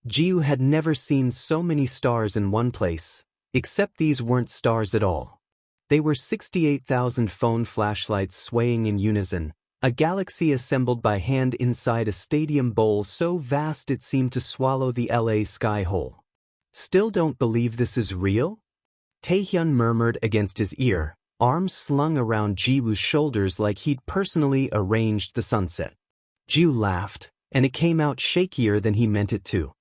Jiu had never seen so many stars in one place, except these weren't stars at all. They were 68,000 phone flashlights swaying in unison, a galaxy assembled by hand inside a stadium bowl so vast it seemed to swallow the LA sky whole. Still don't believe this is real? Taehyun murmured against his ear, arms slung around Jiwoo's shoulders like he'd personally arranged the sunset. Jiwoo laughed, and it came out shakier than he meant it to.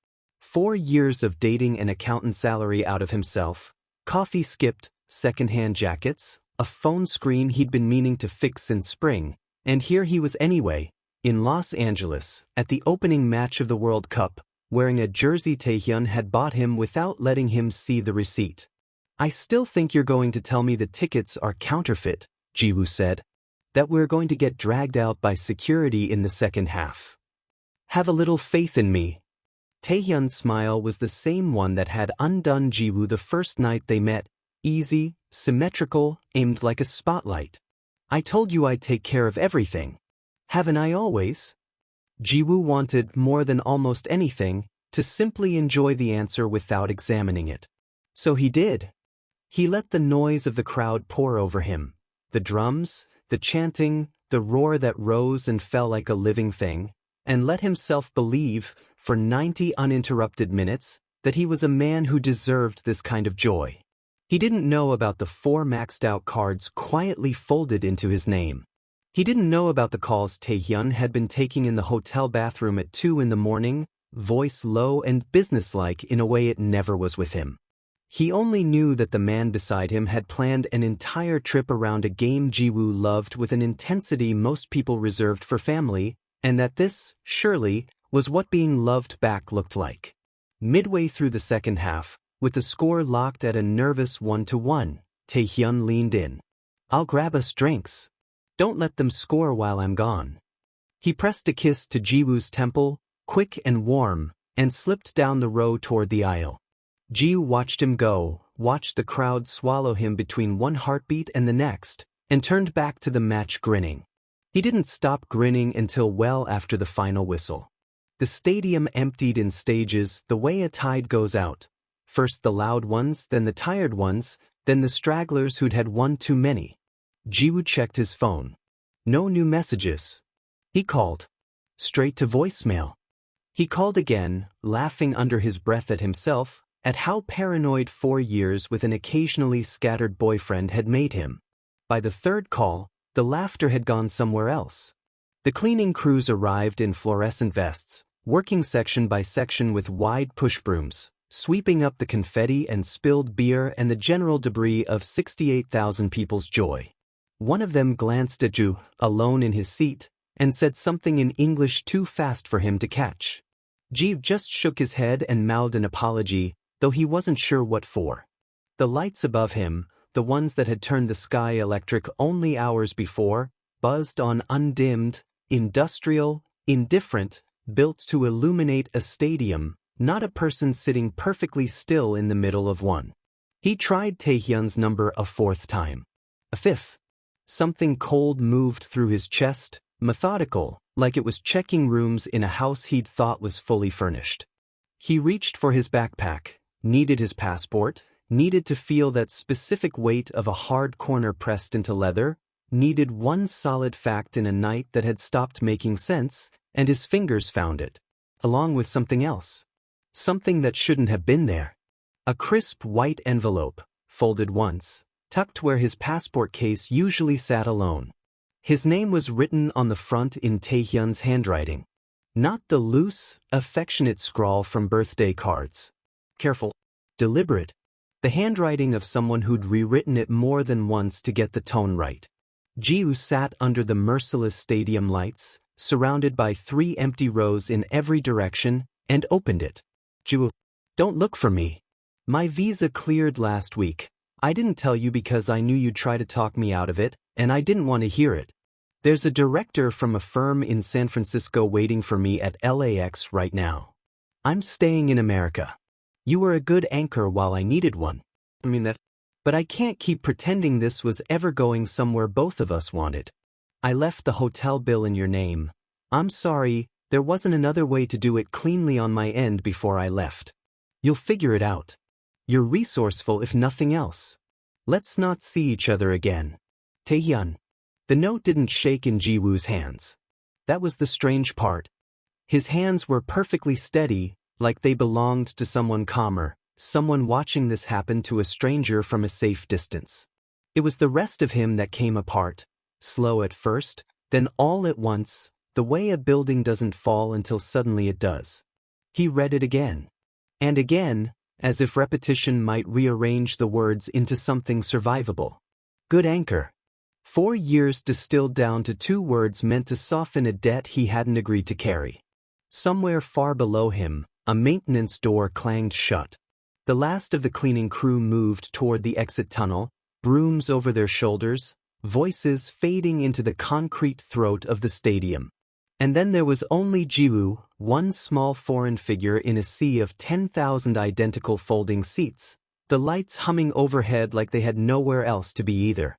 4 years of dating an accountant salary out of himself, coffee skipped, second-hand jackets, a phone screen he'd been meaning to fix since spring, and here he was anyway, in Los Angeles, at the opening match of the World Cup, wearing a jersey Taehyun had bought him without letting him see the receipt. "I still think you're going to tell me the tickets are counterfeit," Jiwoo said. "That we're going to get dragged out by security in the second half. Have a little faith in me." Taehyun's smile was the same one that had undone Jiwoo the first night they met, easy, symmetrical, aimed like a spotlight. "I told you I'd take care of everything. Haven't I always?" Jiwoo wanted, more than almost anything, to simply enjoy the answer without examining it. So he did. He let the noise of the crowd pour over him, the drums, the chanting, the roar that rose and fell like a living thing, and let himself believe, for 90 uninterrupted minutes, that he was a man who deserved this kind of joy. He didn't know about the 4 maxed-out cards quietly folded into his name. He didn't know about the calls Taehyun had been taking in the hotel bathroom at 2 in the morning, voice low and businesslike in a way it never was with him. He only knew that the man beside him had planned an entire trip around a game Jiwoo loved with an intensity most people reserved for family, and that this, surely, was what being loved back looked like. Midway through the second half, with the score locked at a nervous 1-1, Taehyun leaned in. "I'll grab us drinks. Don't let them score while I'm gone." He pressed a kiss to Jiwoo's temple, quick and warm, and slipped down the row toward the aisle. Jiwoo watched him go, watched the crowd swallow him between one heartbeat and the next, and turned back to the match grinning. He didn't stop grinning until well after the final whistle. The stadium emptied in stages the way a tide goes out. First the loud ones, then the tired ones, then the stragglers who'd had one too many. Jiwoo checked his phone. No new messages. He called. Straight to voicemail. He called again, laughing under his breath at himself, at how paranoid 4 years with an occasionally scattered boyfriend had made him. By the third call, the laughter had gone somewhere else. The cleaning crews arrived in fluorescent vests, working section by section with wide push brooms, sweeping up the confetti and spilled beer and the general debris of 68,000 people's joy. One of them glanced at Ju, alone in his seat, and said something in English too fast for him to catch. Ji just shook his head and mouthed an apology, though he wasn't sure what for. The lights above him, the ones that had turned the sky electric only hours before, buzzed on undimmed, industrial, indifferent, built to illuminate a stadium, not a person sitting perfectly still in the middle of one. He tried Taehyun's number a 4th time. A 5th. Something cold moved through his chest, methodical, like it was checking rooms in a house he'd thought was fully furnished. He reached for his backpack, needed his passport, needed to feel that specific weight of a hard corner pressed into leather, needed one solid fact in a night that had stopped making sense, and his fingers found it, along with something else. Something that shouldn't have been there. A crisp white envelope, folded once, tucked where his passport case usually sat alone. His name was written on the front in Taehyun's handwriting. Not the loose, affectionate scrawl from birthday cards. Careful. Deliberate. The handwriting of someone who'd rewritten it more than once to get the tone right. Jiwoo sat under the merciless stadium lights, surrounded by 3 empty rows in every direction, and opened it. "Jiwoo, don't look for me. My visa cleared last week. I didn't tell you because I knew you'd try to talk me out of it, and I didn't want to hear it. There's a director from a firm in San Francisco waiting for me at LAX right now. I'm staying in America. You were a good anchor while I needed one. But I can't keep pretending this was ever going somewhere both of us wanted. I left the hotel bill in your name. I'm sorry, There wasn't another way to do it cleanly on my end before I left. You'll figure it out. You're resourceful if nothing else. Let's not see each other again. Taehyun. The note didn't shake in Jiwoo's hands. That was the strange part. His hands were perfectly steady, like they belonged to someone calmer, someone watching this happen to a stranger from a safe distance. It was the rest of him that came apart, slow at first, then all at once, the way a building doesn't fall until suddenly it does. He read it again. And again, as if repetition might rearrange the words into something survivable. Good anchor. 4 years distilled down to 2 words meant to soften a debt he hadn't agreed to carry. Somewhere far below him, a maintenance door clanged shut. The last of the cleaning crew moved toward the exit tunnel, brooms over their shoulders, voices fading into the concrete throat of the stadium. And then there was only Jiwoo, one small foreign figure in a sea of 10,000 identical folding seats, the lights humming overhead like they had nowhere else to be either.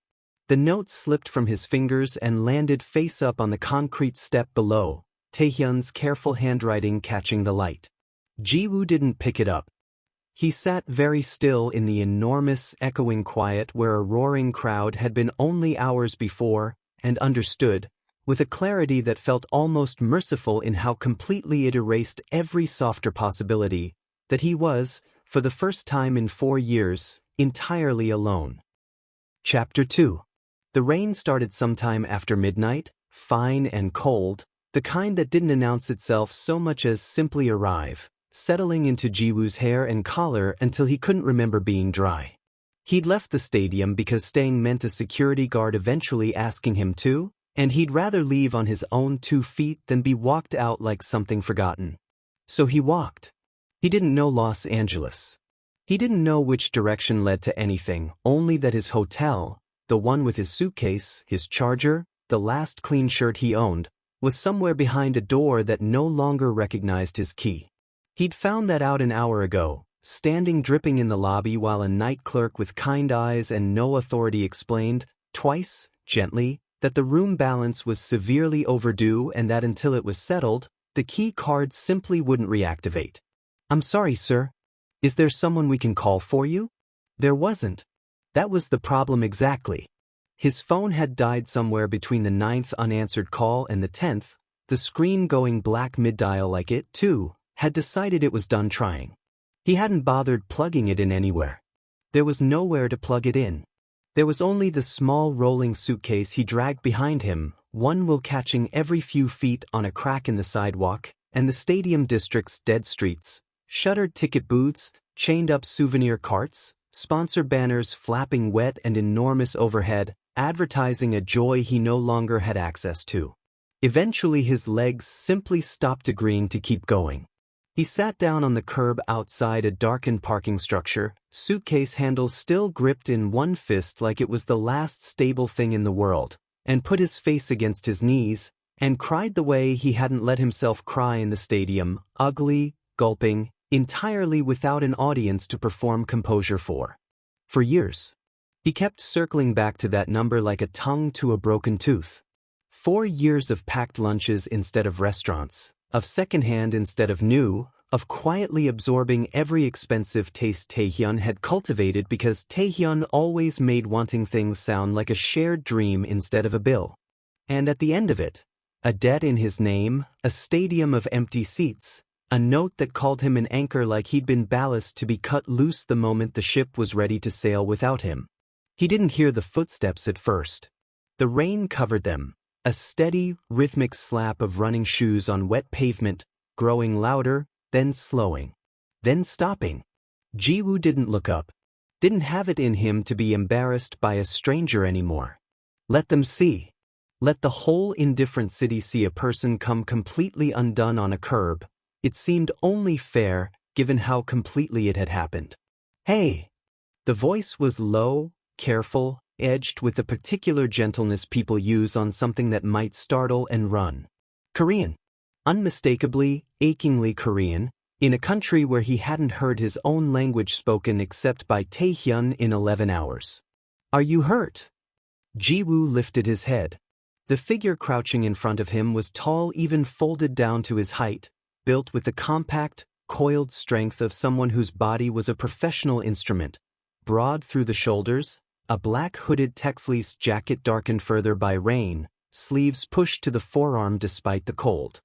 The note slipped from his fingers and landed face up on the concrete step below, Taehyun's careful handwriting catching the light. Jiwoo didn't pick it up. He sat very still in the enormous, echoing quiet where a roaring crowd had been only hours before, and understood, with a clarity that felt almost merciful in how completely it erased every softer possibility, that he was, for the first time in 4 years, entirely alone. Chapter 2. The rain started sometime after midnight, fine and cold, the kind that didn't announce itself so much as simply arrive, settling into Jiwoo's hair and collar until he couldn't remember being dry. He'd left the stadium because staying meant a security guard eventually asking him to, and he'd rather leave on his own 2 feet than be walked out like something forgotten. So he walked. He didn't know Los Angeles. He didn't know which direction led to anything, only that his hotel, the one with his suitcase, his charger, the last clean shirt he owned, was somewhere behind a door that no longer recognized his key. He'd found that out an hour ago, standing dripping in the lobby while a night clerk with kind eyes and no authority explained, twice, gently, that the room balance was severely overdue and that until it was settled, the key card simply wouldn't reactivate. "I'm sorry, sir. Is there someone we can call for you?" There wasn't. That was the problem exactly. His phone had died somewhere between the 9th unanswered call and the 10th, the screen going black mid-dial like it, too, had decided it was done trying. He hadn't bothered plugging it in anywhere. There was nowhere to plug it in. There was only the small rolling suitcase he dragged behind him, one wheel catching every few feet on a crack in the sidewalk, and the stadium district's dead streets, shuttered ticket booths, chained-up souvenir carts, sponsor banners flapping wet and enormous overhead, advertising a joy he no longer had access to. Eventually his legs simply stopped agreeing to keep going. He sat down on the curb outside a darkened parking structure, suitcase handle still gripped in one fist like it was the last stable thing in the world, and put his face against his knees, and cried the way he hadn't let himself cry in the stadium, ugly, gulping, entirely without an audience to perform composure for. For years. He kept circling back to that number like a tongue to a broken tooth. 4 years of packed lunches instead of restaurants, of secondhand instead of new, of quietly absorbing every expensive taste Taehyun had cultivated because Taehyun always made wanting things sound like a shared dream instead of a bill. And at the end of it, a debt in his name, a stadium of empty seats, a note that called him an anchor like he'd been ballast to be cut loose the moment the ship was ready to sail without him. He didn't hear the footsteps at first. The rain covered them, a steady, rhythmic slap of running shoes on wet pavement, growing louder, then slowing, then stopping. Jiwoo didn't look up, didn't have it in him to be embarrassed by a stranger anymore. Let them see. Let the whole indifferent city see a person come completely undone on a curb. It seemed only fair, given how completely it had happened. "Hey!" The voice was low, careful, edged with the particular gentleness people use on something that might startle and run. Korean. Unmistakably, achingly Korean, in a country where he hadn't heard his own language spoken except by Taehyun in 11 hours. "Are you hurt?" Jiwoo lifted his head. The figure crouching in front of him was tall, even folded down to his height, built with the compact, coiled strength of someone whose body was a professional instrument. Broad through the shoulders, a black hooded tech-fleece jacket darkened further by rain, sleeves pushed to the forearm despite the cold.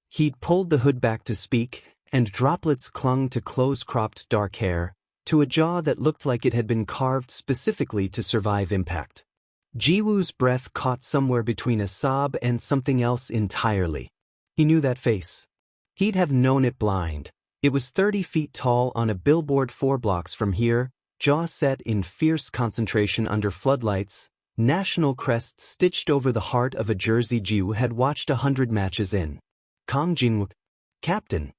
He'd pulled the hood back to speak, and droplets clung to close-cropped dark hair, to a jaw that looked like it had been carved specifically to survive impact. Jiwoo's breath caught somewhere between a sob and something else entirely. He knew that face. He'd have known it blind. It was 30 feet tall on a billboard 4 blocks from here, jaw set in fierce concentration under floodlights, national crest stitched over the heart of a jersey Jiwoo had watched 100 matches in. Kang Jinwook, captain.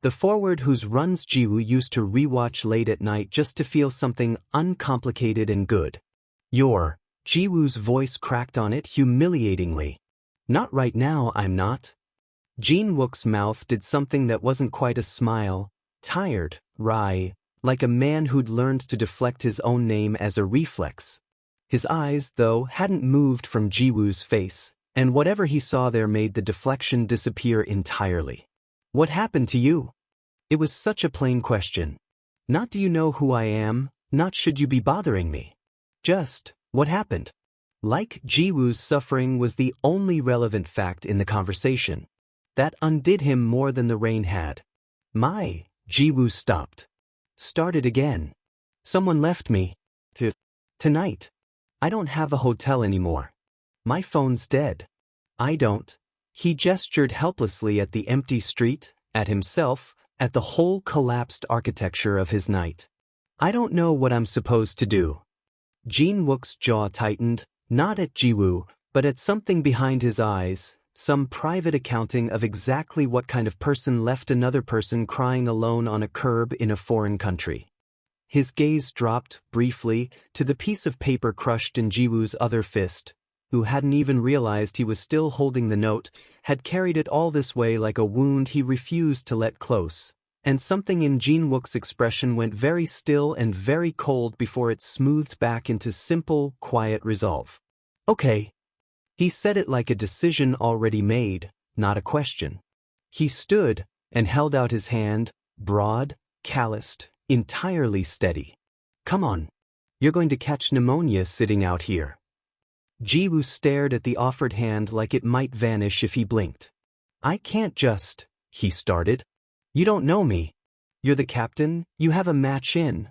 The forward whose runs Jiwoo used to rewatch late at night just to feel something uncomplicated and good. Jiwoo's voice cracked on it humiliatingly. Not right now, I'm not. Jinwook's mouth did something that wasn't quite a smile, tired, wry, like a man who'd learned to deflect his own name as a reflex. His eyes, though, hadn't moved from Jiwoo's face, and whatever he saw there made the deflection disappear entirely. What happened to you? It was such a plain question. Not do you know who I am, not should you be bothering me. Just, what happened? Like Jiwoo's suffering was the only relevant fact in the conversation. That undid him more than the rain had. Jiwoo stopped. Started again. Someone left me. Tonight. I don't have a hotel anymore. My phone's dead. I don't. He gestured helplessly at the empty street, at himself, at the whole collapsed architecture of his night. I don't know what I'm supposed to do. Jinwook's jaw tightened, not at Jiwoo, but at something behind his eyes, some private accounting of exactly what kind of person left another person crying alone on a curb in a foreign country. His gaze dropped, briefly, to the piece of paper crushed in Jiwoo's other fist, who hadn't even realized he was still holding the note, had carried it all this way like a wound he refused to let close, and something in Jinwook's expression went very still and very cold before it smoothed back into simple, quiet resolve. Okay. He said it like a decision already made, not a question. He stood and held out his hand, broad, calloused, entirely steady. Come on. You're going to catch pneumonia sitting out here. Jiwoo stared at the offered hand like it might vanish if he blinked. I can't just, he started. You don't know me. You're the captain, you have a match in.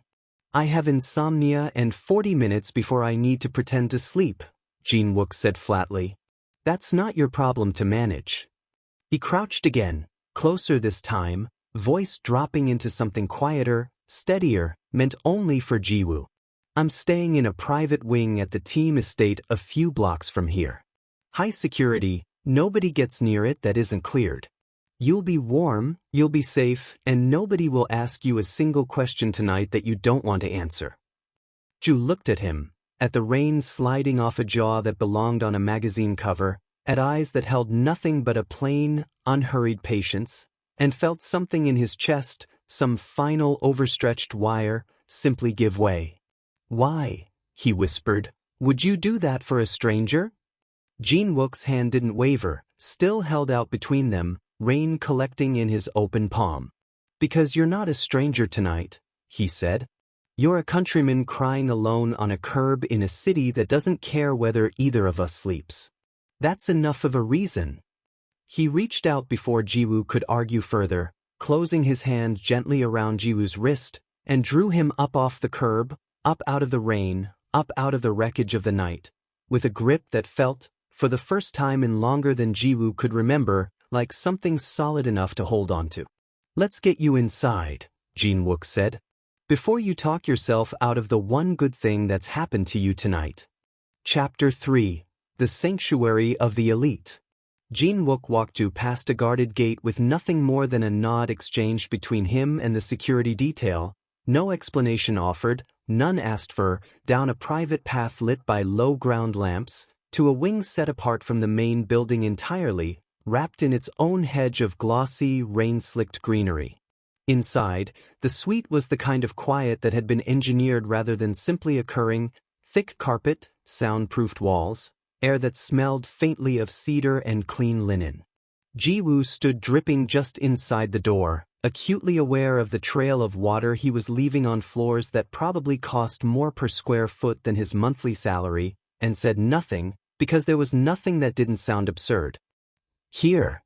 I have insomnia and 40 minutes before I need to pretend to sleep, Jinwook said flatly. That's not your problem to manage. He crouched again, closer this time, voice dropping into something quieter, steadier, meant only for Jiwoo. I'm staying in a private wing at the team estate a few blocks from here. High security, nobody gets near it that isn't cleared. You'll be warm, you'll be safe, and nobody will ask you a single question tonight that you don't want to answer. Ju looked at him, at the rain sliding off a jaw that belonged on a magazine cover, at eyes that held nothing but a plain, unhurried patience, and felt something in his chest, some final overstretched wire, simply give way. Why, he whispered, would you do that for a stranger? Jinwook's hand didn't waver, still held out between them, rain collecting in his open palm. Because you're not a stranger tonight, he said. You're a countryman crying alone on a curb in a city that doesn't care whether either of us sleeps. That's enough of a reason. He reached out before Jiwoo could argue further, closing his hand gently around Jiwoo's wrist, and drew him up off the curb, up out of the rain, up out of the wreckage of the night, with a grip that felt, for the first time in longer than Jiwoo could remember, like something solid enough to hold on to. Let's get you inside, Jinwook said, before you talk yourself out of the one good thing that's happened to you tonight. Chapter 3. The Sanctuary of the Elite. Jinwook walked Ju past a guarded gate with nothing more than a nod exchanged between him and the security detail, no explanation offered, none asked for, down a private path lit by low ground lamps, to a wing set apart from the main building entirely, wrapped in its own hedge of glossy, rain-slicked greenery. Inside, the suite was the kind of quiet that had been engineered rather than simply occurring: thick carpet, soundproofed walls, air that smelled faintly of cedar and clean linen. Ji-woo stood dripping just inside the door, acutely aware of the trail of water he was leaving on floors that probably cost more per square foot than his monthly salary, and said nothing, because there was nothing that didn't sound absurd. Here.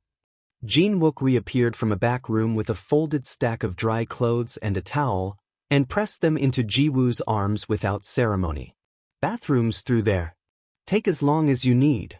Jin-wook reappeared from a back room with a folded stack of dry clothes and a towel, and pressed them into Ji-woo's arms without ceremony. Bathrooms through there. Take as long as you need.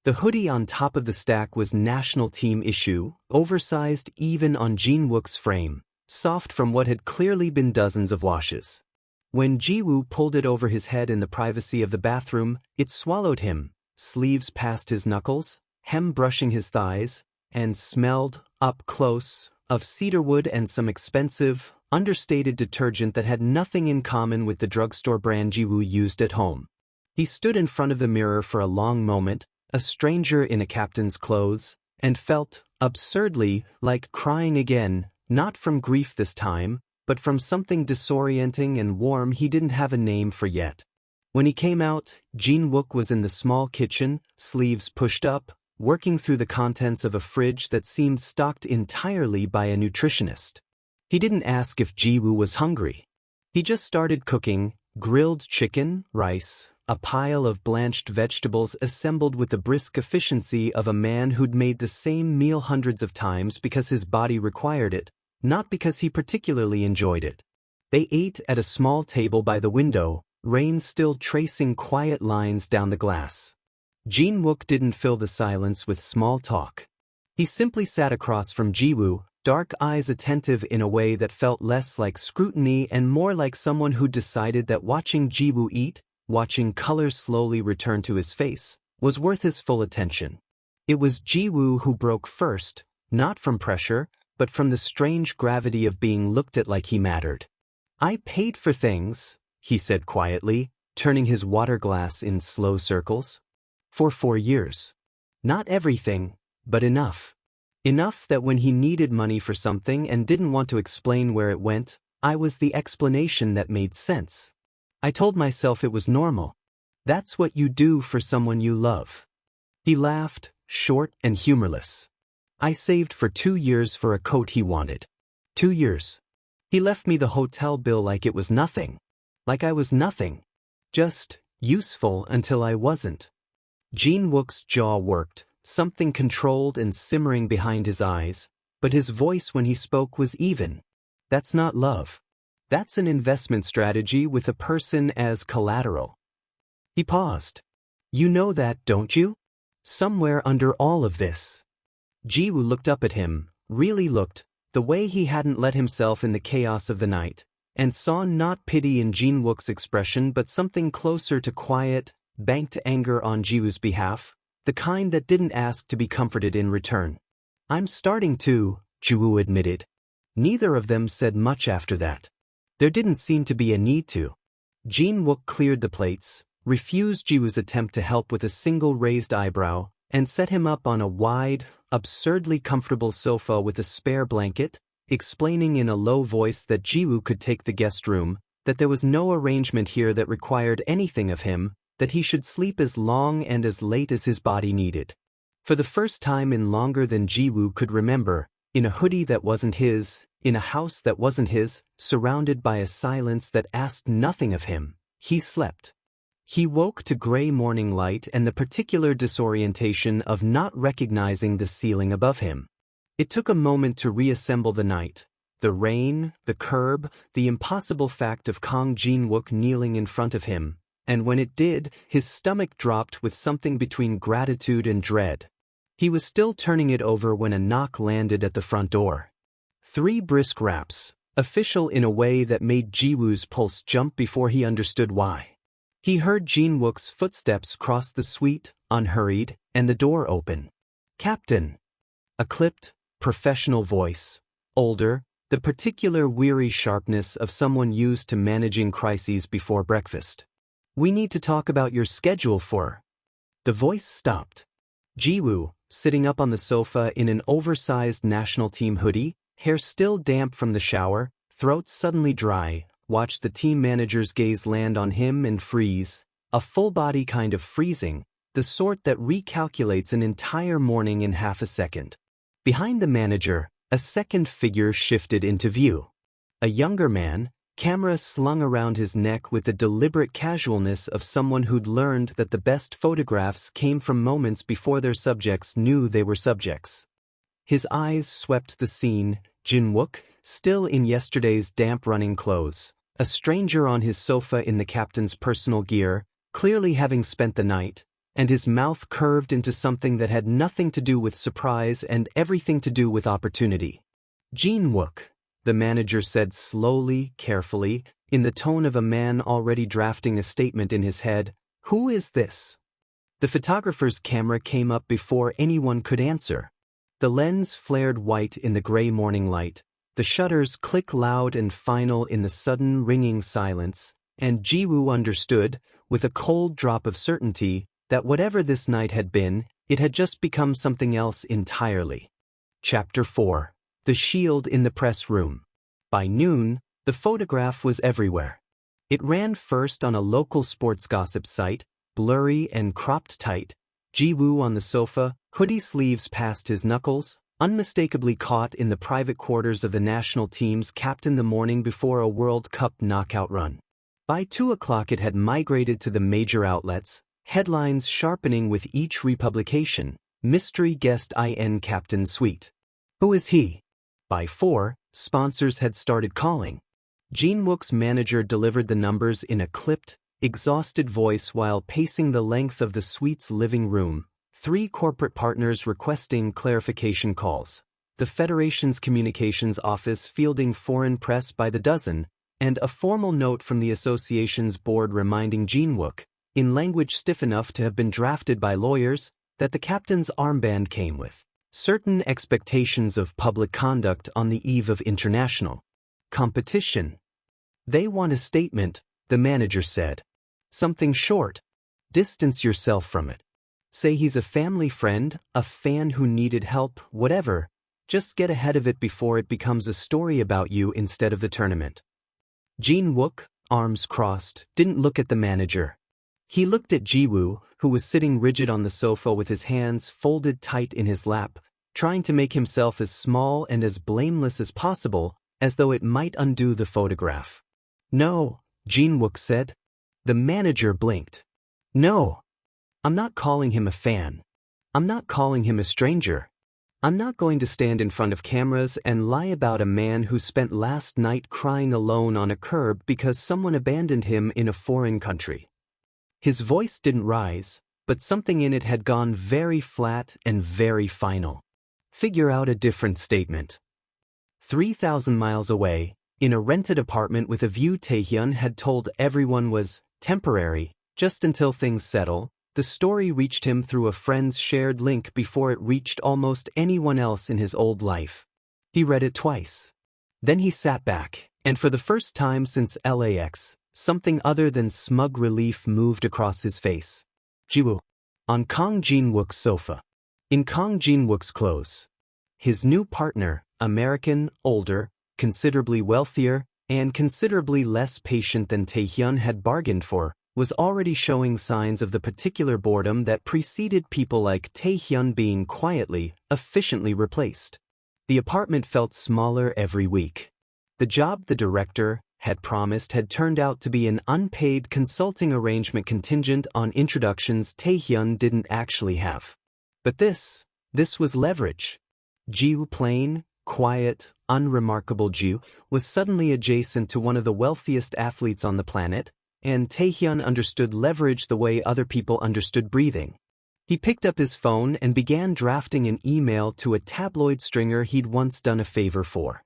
The hoodie on top of the stack was national team issue, oversized even on Jin-wook's frame, soft from what had clearly been dozens of washes. When Ji-woo pulled it over his head in the privacy of the bathroom, it swallowed him, sleeves past his knuckles, hem brushing his thighs, and smelled, up close, of cedarwood and some expensive, understated detergent that had nothing in common with the drugstore brand Ji-woo used at home. He stood in front of the mirror for a long moment, a stranger in a captain's clothes, and felt, absurdly, like crying again, not from grief this time, but from something disorienting and warm he didn't have a name for yet. When he came out, Jin-wook was in the small kitchen, sleeves pushed up, working through the contents of a fridge that seemed stocked entirely by a nutritionist. He didn't ask if Ji-woo was hungry. He just started cooking, grilled chicken, rice, a pile of blanched vegetables assembled with the brisk efficiency of a man who'd made the same meal hundreds of times because his body required it, not because he particularly enjoyed it. They ate at a small table by the window, rain still tracing quiet lines down the glass. Jin-wook didn't fill the silence with small talk. He simply sat across from Ji-woo, dark eyes attentive in a way that felt less like scrutiny and more like someone who decided that watching Ji-woo eat, watching color slowly return to his face, was worth his full attention. It was Ji-woo who broke first, not from pressure, but from the strange gravity of being looked at like he mattered. "I paid for things," he said quietly, turning his water glass in slow circles. "For 4 years. Not everything, but enough. Enough that when he needed money for something and didn't want to explain where it went, I was the explanation that made sense. I told myself it was normal. That's what you do for someone you love." He laughed, short and humorless. "I saved for 2 years for a coat he wanted. 2 years. He left me the hotel bill like it was nothing. Like I was nothing. Just useful until I wasn't." Jin-wook's jaw worked, something controlled and simmering behind his eyes, but his voice when he spoke was even. "That's not love. That's an investment strategy with a person as collateral." He paused. "You know that, don't you? Somewhere under all of this." Ji-woo looked up at him, really looked, the way he hadn't let himself in the chaos of the night, and saw not pity in Jin-wook's expression but something closer to quiet, banked anger on Ji-woo's behalf, the kind that didn't ask to be comforted in return. "I'm starting to," Ji-woo admitted. Neither of them said much after that. There didn't seem to be a need to. Jin-wook cleared the plates, refused Ji-woo's attempt to help with a single raised eyebrow, and set him up on a wide, absurdly comfortable sofa with a spare blanket, explaining in a low voice that Ji-woo could take the guest room, that there was no arrangement here that required anything of him, that he should sleep as long and as late as his body needed. For the first time in longer than Ji-woo could remember, in a hoodie that wasn't his, in a house that wasn't his, surrounded by a silence that asked nothing of him, he slept. He woke to gray morning light and the particular disorientation of not recognizing the ceiling above him. It took a moment to reassemble the night, the rain, the curb, the impossible fact of Kang Jin-wook kneeling in front of him, and when it did, his stomach dropped with something between gratitude and dread. He was still turning it over when a knock landed at the front door. 3 brisk raps, official in a way that made Ji-woo's pulse jump before he understood why. He heard Jin-wook's footsteps cross the suite, unhurried, and the door open. "Captain." A clipped, professional voice, older, the particular weary sharpness of someone used to managing crises before breakfast. "We need to talk about your schedule for." The voice stopped. Ji-woo, sitting up on the sofa in an oversized national team hoodie, hair still damp from the shower, throat suddenly dry, watched the team manager's gaze land on him and freeze, a full-body kind of freezing, the sort that recalculates an entire morning in half a second. Behind the manager, a second figure shifted into view. A younger man, camera slung around his neck with the deliberate casualness of someone who'd learned that the best photographs came from moments before their subjects knew they were subjects. His eyes swept the scene, Jin-wook, still in yesterday's damp running clothes, a stranger on his sofa in the captain's personal gear, clearly having spent the night, and his mouth curved into something that had nothing to do with surprise and everything to do with opportunity. Jin-wook, the manager said slowly, carefully, in the tone of a man already drafting a statement in his head, "Who is this?" The photographer's camera came up before anyone could answer. The lens flared white in the gray morning light, the shutters click loud and final in the sudden ringing silence, and Ji-woo understood, with a cold drop of certainty, that whatever this night had been, it had just become something else entirely. Chapter 4. The Shield in the Press Room. By noon, the photograph was everywhere. It ran first on a local sports gossip site, blurry and cropped tight, Ji-woo on the sofa, hoodie sleeves past his knuckles, unmistakably caught in the private quarters of the national team's captain the morning before a World Cup knockout run. By 2 o'clock it had migrated to the major outlets, headlines sharpening with each republication, mystery guest in captain suite. Who is he? By 4, sponsors had started calling. Jin-wook's manager delivered the numbers in a clipped, exhausted voice while pacing the length of the suite's living room, 3 corporate partners requesting clarification calls, the Federation's communications office fielding foreign press by the dozen, and a formal note from the association's board reminding Jin-wook, in language stiff enough to have been drafted by lawyers, that the captain's armband came with certain expectations of public conduct on the eve of international competition. They want a statement, the manager said. Something short. Distance yourself from it. Say he's a family friend, a fan who needed help, whatever. Just get ahead of it before it becomes a story about you instead of the tournament. Jin-wook, arms crossed, didn't look at the manager. He looked at Ji-woo, who was sitting rigid on the sofa with his hands folded tight in his lap, trying to make himself as small and as blameless as possible, as though it might undo the photograph. "No," Jin-wook said. The manager blinked. "No. I'm not calling him a fan. I'm not calling him a stranger. I'm not going to stand in front of cameras and lie about a man who spent last night crying alone on a curb because someone abandoned him in a foreign country." His voice didn't rise, but something in it had gone very flat and very final. Figure out a different statement. 3,000 miles away, in a rented apartment with a view, Taehyun had told everyone was temporary, just until things settle. The story reached him through a friend's shared link before it reached almost anyone else in his old life. He read it twice. Then he sat back, and for the first time since LAX, something other than smug relief moved across his face. Ji-woo. On Kang Jin-wook's sofa. In Kang Jin-wook's clothes. His new partner, American, older, considerably wealthier, and considerably less patient than Taehyun had bargained for, was already showing signs of the particular boredom that preceded people like Taehyun being quietly, efficiently replaced. The apartment felt smaller every week. The job the director had promised had turned out to be an unpaid consulting arrangement contingent on introductions Taehyun didn't actually have. But this was leverage. Ji-woo, plain, quiet, unremarkable Ji-woo, was suddenly adjacent to one of the wealthiest athletes on the planet, and Taehyun understood leverage the way other people understood breathing. He picked up his phone and began drafting an email to a tabloid stringer he'd once done a favor for.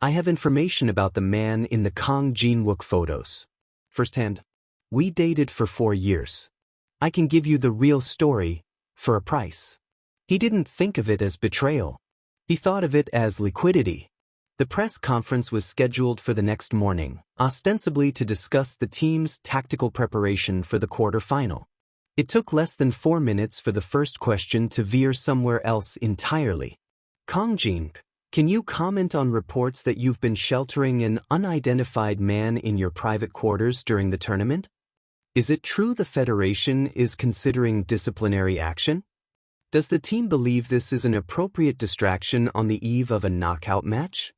"I have information about the man in the Kang Jin-wook photos. Firsthand. We dated for 4 years. I can give you the real story, for a price." He didn't think of it as betrayal. He thought of it as liquidity. The press conference was scheduled for the next morning, ostensibly to discuss the team's tactical preparation for the quarter-final. It took less than 4 minutes for the first question to veer somewhere else entirely. "Kang Jin, can you comment on reports that you've been sheltering an unidentified man in your private quarters during the tournament?" Is it true the Federation is considering disciplinary action? Does the team believe this is an appropriate distraction on the eve of a knockout match?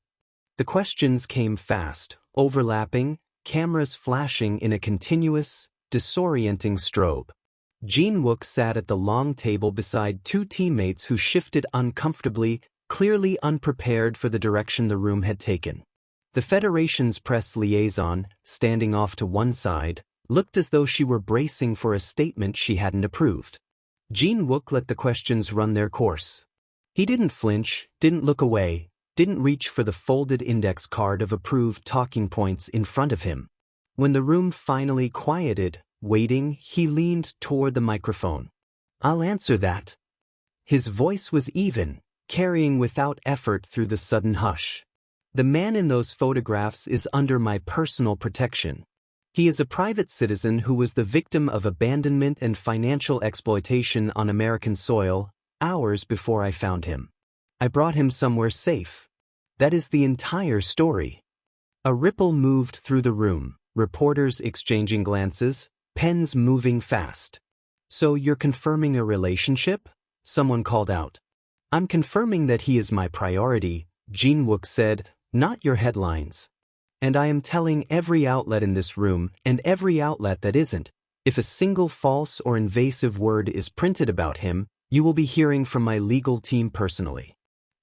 The questions came fast, overlapping, cameras flashing in a continuous, disorienting strobe. Jin-wook sat at the long table beside two teammates who shifted uncomfortably, clearly unprepared for the direction the room had taken. The Federation's press liaison, standing off to one side, looked as though she were bracing for a statement she hadn't approved. Jin-wook let the questions run their course. He didn't flinch, didn't look away, didn't reach for the folded index card of approved talking points in front of him. When the room finally quieted, waiting, he leaned toward the microphone. "I'll answer that." His voice was even, carrying without effort through the sudden hush. "The man in those photographs is under my personal protection. He is a private citizen who was the victim of abandonment and financial exploitation on American soil, hours before I found him. I brought him somewhere safe. That is the entire story." A ripple moved through the room, reporters exchanging glances, pens moving fast. "So you're confirming a relationship?" someone called out. "I'm confirming that he is my priority," Jin-wook said, "not your headlines. And I am telling every outlet in this room, and every outlet that isn't, if a single false or invasive word is printed about him, you will be hearing from my legal team personally.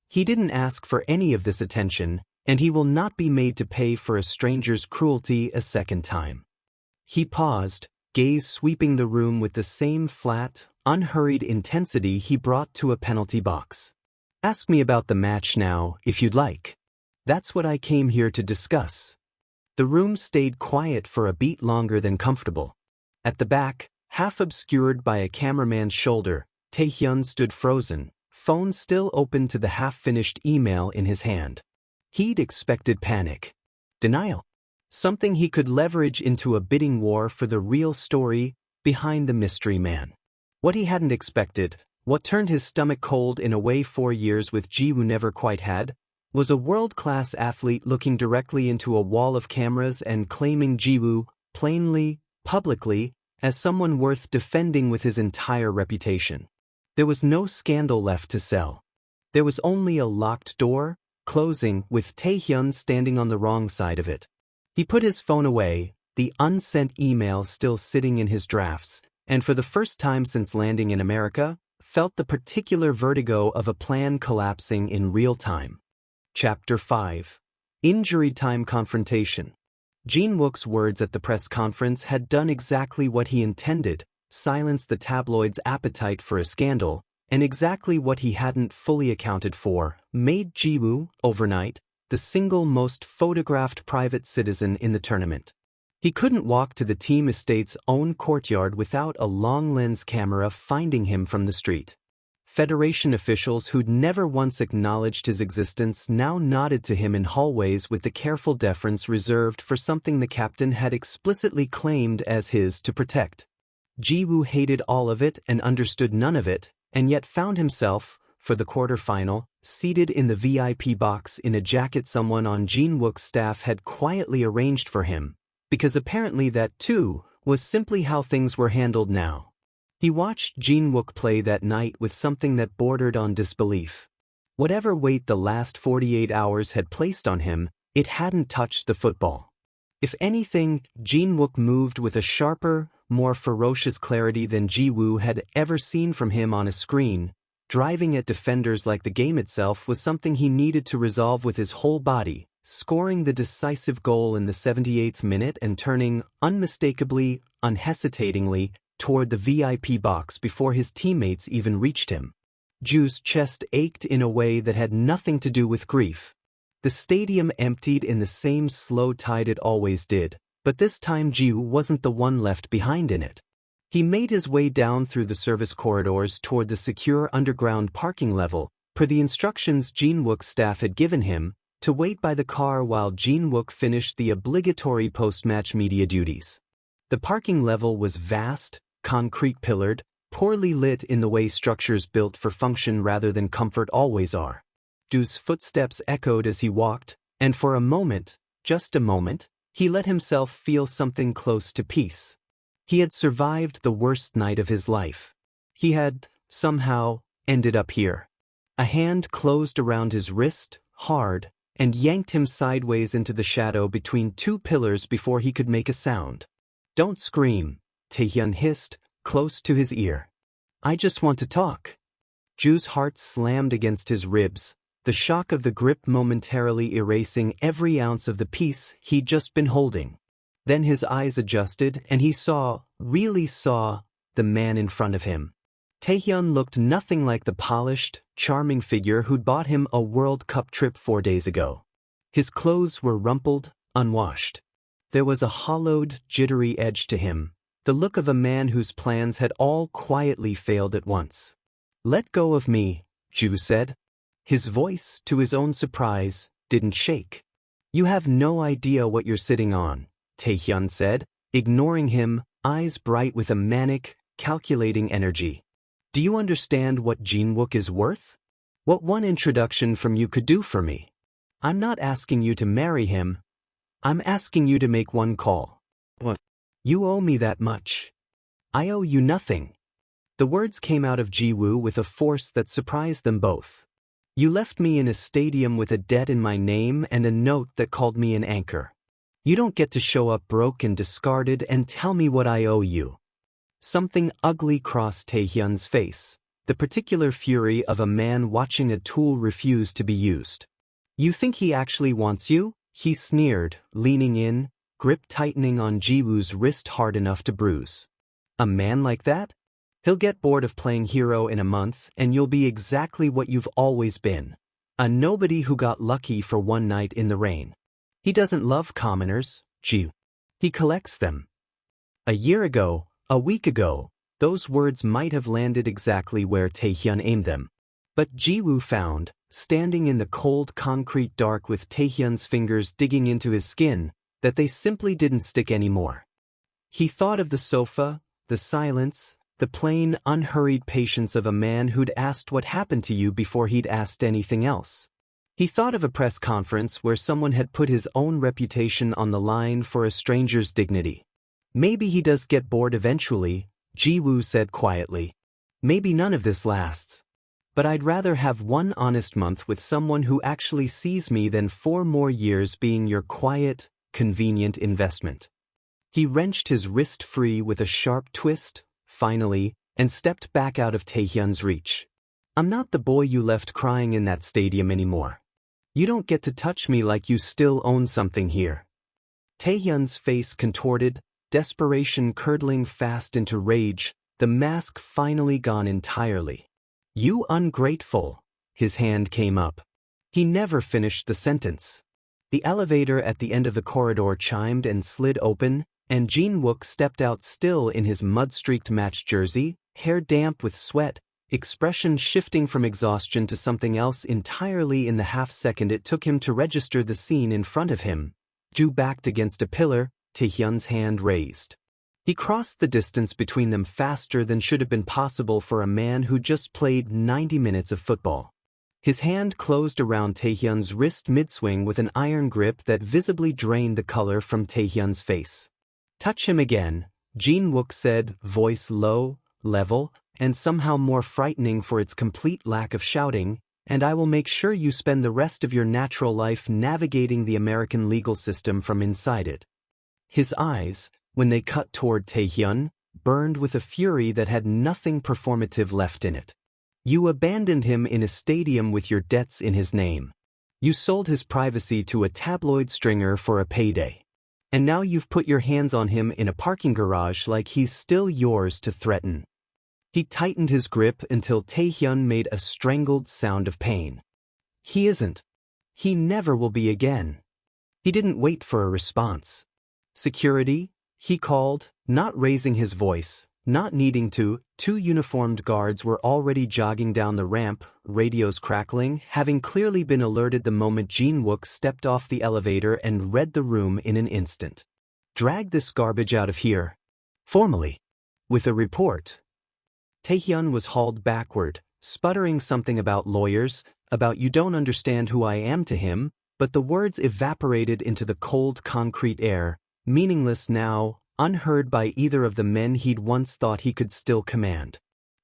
He didn't ask for any of this attention, and he will not be made to pay for a stranger's cruelty a second time." He paused, gaze sweeping the room with the same flat, unhurried intensity he brought to a penalty box. "Ask me about the match now, if you'd like. That's what I came here to discuss." The room stayed quiet for a beat longer than comfortable. At the back, half obscured by a cameraman's shoulder, Taehyun stood frozen, phone still open to the half-finished email in his hand. He'd expected panic. Denial. Something he could leverage into a bidding war for the real story behind the mystery man. What he hadn't expected, what turned his stomach cold in a way 4 years with Ji-woo never quite had, was a world-class athlete looking directly into a wall of cameras and claiming Ji-woo, plainly, publicly, as someone worth defending with his entire reputation. There was no scandal left to sell. There was only a locked door, closing, with Taehyun standing on the wrong side of it. He put his phone away, the unsent email still sitting in his drafts, and for the first time since landing in America, felt the particular vertigo of a plan collapsing in real time. Chapter 5. Injury Time Confrontation. Jin-wook's words at the press conference had done exactly what he intended, silenced the tabloid's appetite for a scandal, and exactly what he hadn't fully accounted for, made Ji-woo, overnight, the single most photographed private citizen in the tournament. He couldn't walk to the team estate's own courtyard without a long-lens camera finding him from the street. Federation officials who'd never once acknowledged his existence now nodded to him in hallways with the careful deference reserved for something the captain had explicitly claimed as his to protect. Ji-woo hated all of it and understood none of it, and yet found himself, for the quarterfinal, seated in the VIP box in a jacket someone on Jin-wook's staff had quietly arranged for him, because apparently that, too, was simply how things were handled now. He watched Jin-wook play that night with something that bordered on disbelief. Whatever weight the last 48 hours had placed on him, it hadn't touched the football. If anything, Jin-wook moved with a sharper, more ferocious clarity than Ji-woo had ever seen from him on a screen. Driving at defenders like the game itself was something he needed to resolve with his whole body, scoring the decisive goal in the 78th minute and turning, unmistakably, unhesitatingly, toward the VIP box before his teammates even reached him. Ju's chest ached in a way that had nothing to do with grief. The stadium emptied in the same slow tide it always did, but this time Ju wasn't the one left behind in it. He made his way down through the service corridors toward the secure underground parking level, per the instructions Jin-wook's staff had given him, to wait by the car while Jin-wook finished the obligatory post-match media duties. The parking level was vast, concrete-pillared, poorly lit in the way structures built for function rather than comfort always are. Ju's footsteps echoed as he walked, and for a moment, just a moment, he let himself feel something close to peace. He had survived the worst night of his life. He had, somehow, ended up here. A hand closed around his wrist, hard, and yanked him sideways into the shadow between two pillars before he could make a sound. "Don't scream," Taehyun hissed, close to his ear. "I just want to talk." Ju's heart slammed against his ribs, the shock of the grip momentarily erasing every ounce of the peace he'd just been holding. Then his eyes adjusted and he saw, really saw, the man in front of him. Taehyun looked nothing like the polished, charming figure who'd bought him a World Cup trip 4 days ago. His clothes were rumpled, unwashed. There was a hollowed, jittery edge to him, the look of a man whose plans had all quietly failed at once. "Let go of me," Ju said. His voice, to his own surprise, didn't shake. "You have no idea what you're sitting on," Taehyun said, ignoring him, eyes bright with a manic, calculating energy. "Do you understand what Jinwook is worth? What one introduction from you could do for me? I'm not asking you to marry him. I'm asking you to make one call. What? You owe me that much. I owe you nothing." The words came out of Jiwoo with a force that surprised them both. "You left me in a stadium with a debt in my name and a note that called me an anchor. You don't get to show up broke and discarded and tell me what I owe you." Something ugly crossed Taehyun's face, the particular fury of a man watching a tool refuse to be used. "You think he actually wants you?" he sneered, leaning in, grip tightening on Jiwoo's wrist hard enough to bruise. "A man like that? He'll get bored of playing hero in a month and you'll be exactly what you've always been. A nobody who got lucky for one night in the rain. He doesn't love commoners, Ji. He collects them." A year ago, a week ago, those words might have landed exactly where Taehyun aimed them. But Jiwoo found, standing in the cold concrete dark with Taehyun's fingers digging into his skin, that they simply didn't stick anymore. He thought of the sofa, the silence, the plain, unhurried patience of a man who'd asked what happened to you before he'd asked anything else. He thought of a press conference where someone had put his own reputation on the line for a stranger's dignity. "Maybe he does get bored eventually," Jiwoo said quietly. "Maybe none of this lasts. But I'd rather have one honest month with someone who actually sees me than 4 more years being your quiet, convenient investment." He wrenched his wrist free with a sharp twist, finally, and stepped back out of Taehyun's reach. "I'm not the boy you left crying in that stadium anymore. You don't get to touch me like you still own something here." Taehyun's face contorted, desperation curdling fast into rage, the mask finally gone entirely. "You ungrateful." His hand came up. He never finished the sentence. The elevator at the end of the corridor chimed and slid open, and Jinwook stepped out still in his mud-streaked match jersey, hair damp with sweat, expression shifting from exhaustion to something else entirely in the half-second it took him to register the scene in front of him. Ju backed against a pillar, Taehyun's hand raised. He crossed the distance between them faster than should have been possible for a man who just played 90 minutes of football. His hand closed around Taehyun's wrist mid-swing with an iron grip that visibly drained the color from Taehyun's face. "Touch him again," Jinwook said, voice low, level, and somehow more frightening for its complete lack of shouting, "and I will make sure you spend the rest of your natural life navigating the American legal system from inside it." His eyes, when they cut toward Taehyun, burned with a fury that had nothing performative left in it. "You abandoned him in a stadium with your debts in his name. You sold his privacy to a tabloid stringer for a payday. And now you've put your hands on him in a parking garage like he's still yours to threaten." He tightened his grip until Taehyun made a strangled sound of pain. "He isn't. He never will be again." He didn't wait for a response. "Security," he called, not raising his voice, not needing to. 2 uniformed guards were already jogging down the ramp, radios crackling, having clearly been alerted the moment Jinwook stepped off the elevator and read the room in an instant. "Drag this garbage out of here. Formally. With a report." Taehyun was hauled backward, sputtering something about lawyers, about "you don't understand who I am" to him, but the words evaporated into the cold concrete air, meaningless now, unheard by either of the men he'd once thought he could still command.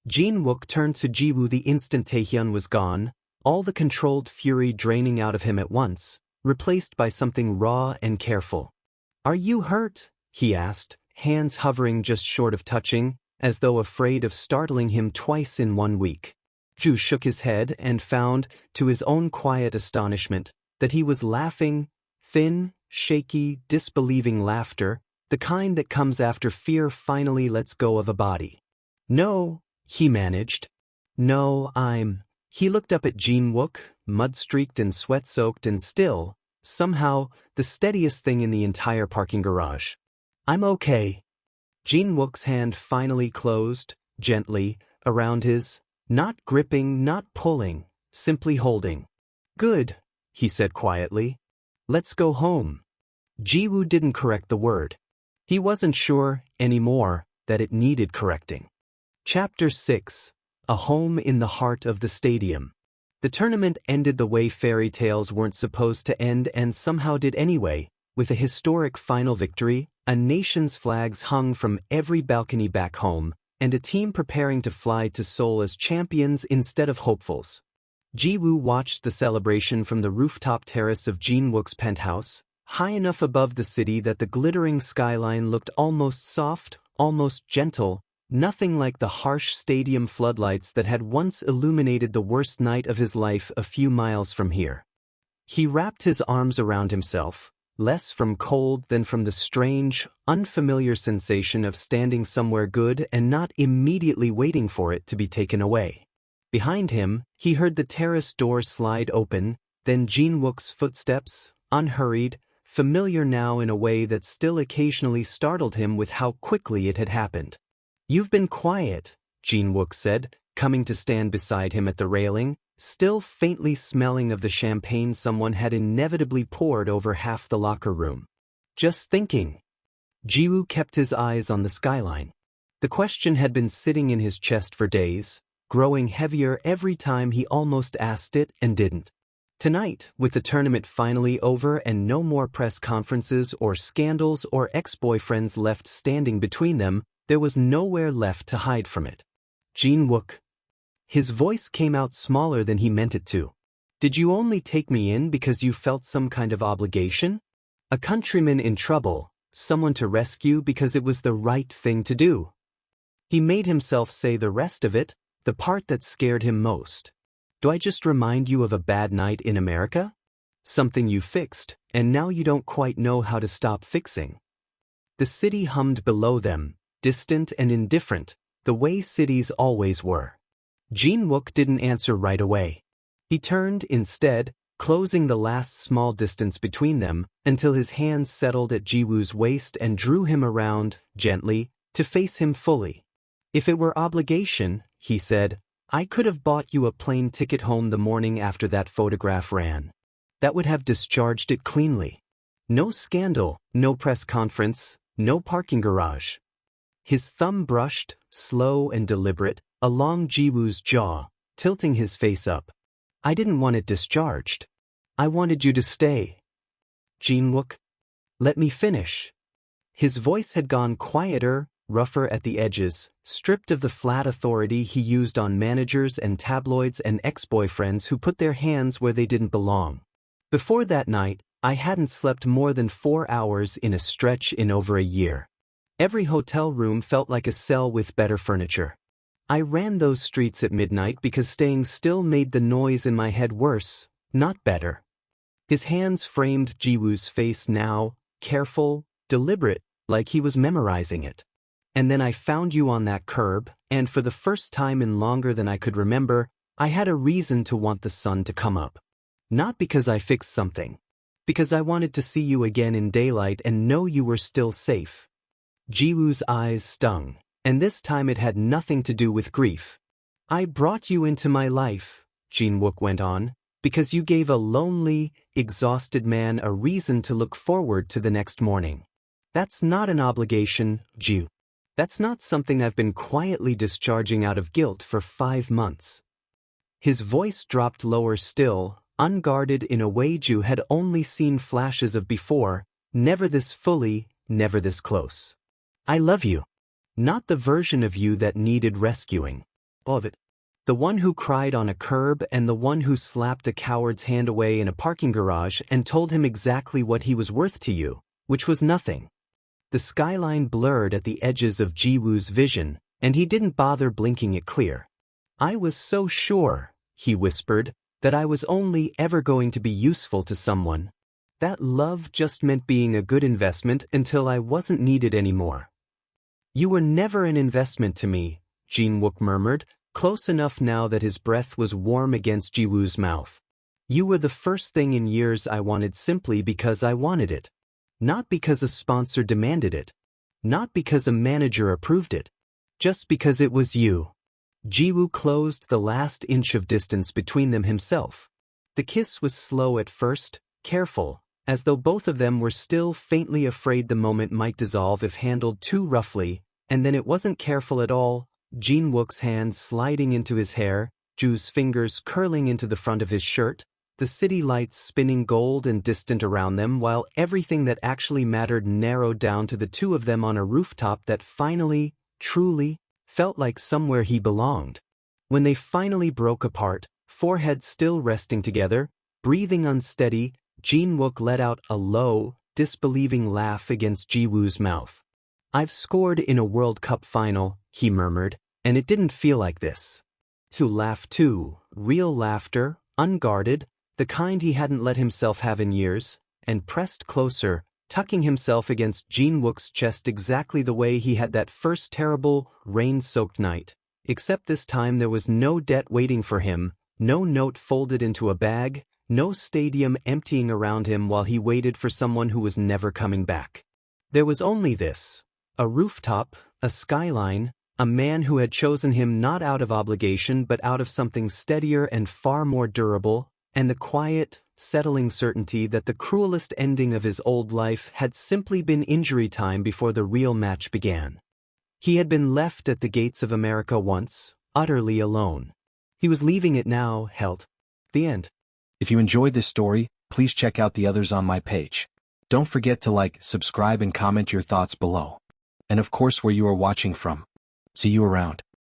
Jin-wook turned to Ji-woo the instant Taehyun was gone, all the controlled fury draining out of him at once, replaced by something raw and careful. "Are you hurt?" he asked, hands hovering just short of touching, as though afraid of startling him twice in 1 week. Ju shook his head and found, to his own quiet astonishment, that he was laughing, thin, shaky, disbelieving laughter, the kind that comes after fear finally lets go of a body. "No," he managed. "No, I'm—" He looked up at Jin-wook, mud-streaked and sweat-soaked and still, somehow, the steadiest thing in the entire parking garage. "I'm okay." Jin-wook's hand finally closed, gently, around his, not gripping, not pulling, simply holding. "Good," he said quietly. "Let's go home." Ji-woo didn't correct the word. He wasn't sure, anymore, that it needed correcting. Chapter 6. A Home in the Heart of the Stadium. The tournament ended the way fairy tales weren't supposed to end and somehow did anyway, with a historic final victory, a nation's flags hung from every balcony back home, and a team preparing to fly to Seoul as champions instead of hopefuls. Ji-woo watched the celebration from the rooftop terrace of Jin-wook's penthouse, high enough above the city that the glittering skyline looked almost soft, almost gentle, nothing like the harsh stadium floodlights that had once illuminated the worst night of his life a few miles from here. He wrapped his arms around himself, less from cold than from the strange, unfamiliar sensation of standing somewhere good and not immediately waiting for it to be taken away. Behind him, he heard the terrace door slide open, then Jin-wook's footsteps, unhurried, familiar now in a way that still occasionally startled him with how quickly it had happened. "You've been quiet," Jin-wook said, coming to stand beside him at the railing, still faintly smelling of the champagne someone had inevitably poured over half the locker room. "Just thinking." Ji-woo kept his eyes on the skyline. The question had been sitting in his chest for days, growing heavier every time he almost asked it and didn't. Tonight, with the tournament finally over and no more press conferences or scandals or ex-boyfriends left standing between them, there was nowhere left to hide from it. "Jin-wook." His voice came out smaller than he meant it to. "Did you only take me in because you felt some kind of obligation? A countryman in trouble, someone to rescue because it was the right thing to do?" He made himself say the rest of it, the part that scared him most. "Do I just remind you of a bad night in America? Something you fixed, and now you don't quite know how to stop fixing?" The city hummed below them, distant and indifferent, the way cities always were. Jin-wook didn't answer right away. He turned, instead, closing the last small distance between them, until his hands settled at Ji-woo's waist and drew him around, gently, to face him fully. "If it were obligation," he said, "I could have bought you a plane ticket home the morning after that photograph ran. That would have discharged it cleanly. No scandal, no press conference, no parking garage." His thumb brushed, slow and deliberate, along Ji-woo's jaw, tilting his face up. "I didn't want it discharged. I wanted you to stay." "Jin-wook, let me finish." His voice had gone quieter, rougher at the edges, stripped of the flat authority he used on managers and tabloids and ex-boyfriends who put their hands where they didn't belong. "Before that night, I hadn't slept more than 4 hours in a stretch in over a year. Every hotel room felt like a cell with better furniture. I ran those streets at midnight because staying still made the noise in my head worse, not better." His hands framed Ji-woo's face now, careful, deliberate, like he was memorizing it. "And then I found you on that curb, and for the first time in longer than I could remember, I had a reason to want the sun to come up. Not because I fixed something. Because I wanted to see you again in daylight and know you were still safe." Ji-woo's eyes stung, and this time it had nothing to do with grief. "I brought you into my life," Jin-wook went on, "because you gave a lonely, exhausted man a reason to look forward to the next morning. That's not an obligation, Ji. That's not something I've been quietly discharging out of guilt for 5 months." His voice dropped lower still, unguarded in a way Ju had only seen flashes of before, never this fully, never this close. I love you. Not the version of you that needed rescuing. Love it. The one who cried on a curb and the one who slapped a coward's hand away in a parking garage and told him exactly what he was worth to you, which was nothing. The skyline blurred at the edges of Ji-woo's vision, and he didn't bother blinking it clear. I was so sure, he whispered, that I was only ever going to be useful to someone. That love just meant being a good investment until I wasn't needed anymore. You were never an investment to me, Jin-wook murmured, close enough now that his breath was warm against Ji-woo's mouth. You were the first thing in years I wanted simply because I wanted it. Not because a sponsor demanded it. Not because a manager approved it. Just because it was you. Ji-woo closed the last inch of distance between them himself. The kiss was slow at first, careful, as though both of them were still faintly afraid the moment might dissolve if handled too roughly, and then it wasn't careful at all, Jin-wook's hand sliding into his hair, Ju's fingers curling into the front of his shirt, the city lights spinning gold and distant around them while everything that actually mattered narrowed down to the two of them on a rooftop that finally, truly, felt like somewhere he belonged. When they finally broke apart, foreheads still resting together, breathing unsteady, Jin-wook let out a low, disbelieving laugh against Ji-woo's mouth. I've scored in a World Cup final, he murmured, and it didn't feel like this. To laugh too, real laughter, unguarded, the kind he hadn't let himself have in years, and pressed closer, tucking himself against Jin-wook's chest exactly the way he had that first terrible, rain-soaked night. Except this time there was no debt waiting for him, no note folded into a bag, no stadium emptying around him while he waited for someone who was never coming back. There was only this. A rooftop, a skyline, a man who had chosen him not out of obligation but out of something steadier and far more durable, and the quiet, settling certainty that the cruelest ending of his old life had simply been injury time before the real match began. He had been left at the gates of America once, utterly alone. He was leaving it now, Helt. The end. If you enjoyed this story, please check out the others on my page. Don't forget to like, subscribe and comment your thoughts below. And of course where you are watching from. See you around.